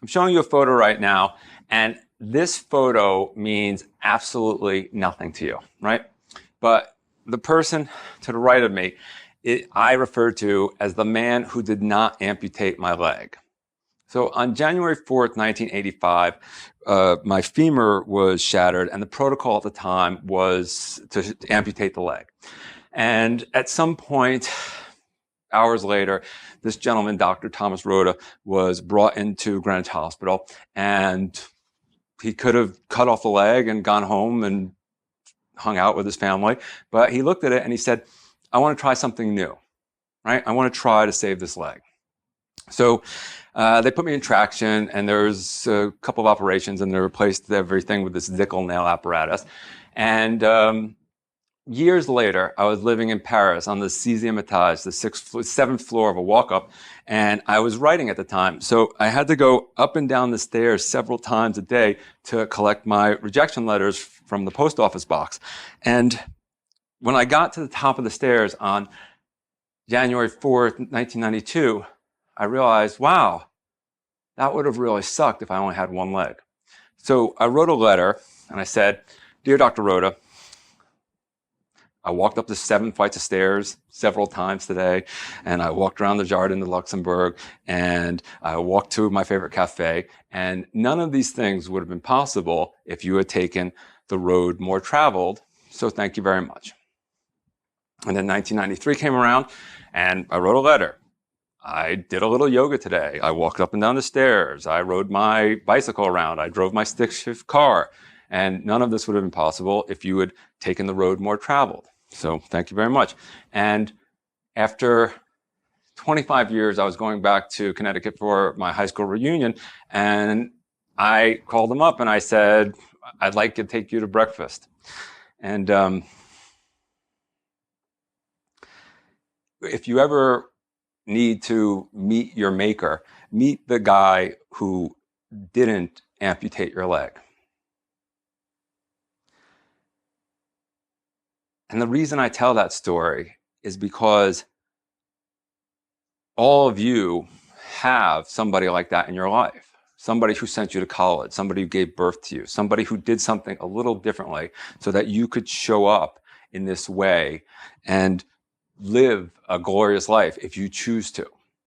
I'm showing you a photo right now, and this photo means absolutely nothing to you, right? But the person to the right of me, I refer to as the man who did not amputate my leg. So on January 4th, 1985, my femur was shattered, and the protocol at the time was to amputate the leg. And at some point, hours later, this gentleman, Dr. Thomas Rhoda, was brought into Greenwich Hospital, and he could have cut off the leg and gone home and hung out with his family. But he looked at it and he said, I want to try something new, right? I want to try to save this leg. So they put me in traction, and there was a couple of operations, and they replaced everything with this Zickel nail apparatus. And years later, I was living in Paris on the 6e étage, the 7th floor of a walk-up, and I was writing at the time. So I had to go up and down the stairs several times a day to collect my rejection letters from the post office box. And when I got to the top of the stairs on January 4th, 1992, I realized, wow, that would have really sucked if I only had one leg. So I wrote a letter, and I said, Dear Dr. Rhoda, I walked up the 7 flights of stairs several times today, and I walked around the Jardin de Luxembourg, and I walked to my favorite cafe, and none of these things would have been possible if you had taken the road more traveled, so thank you very much. And then 1993 came around, and I wrote a letter. I did a little yoga today. I walked up and down the stairs. I rode my bicycle around. I drove my stick shift car. And none of this would have been possible if you had taken the road more traveled. So thank you very much. And after 25 years, I was going back to Connecticut for my high school reunion. And I called them up and I said, I'd like to take you to breakfast. And if you ever need to meet your maker, meet the guy who didn't amputate your leg. And the reason I tell that story is because all of you have somebody like that in your life. Somebody who sent you to college, somebody who gave birth to you, somebody who did something a little differently so that you could show up in this way and live a glorious life if you choose to.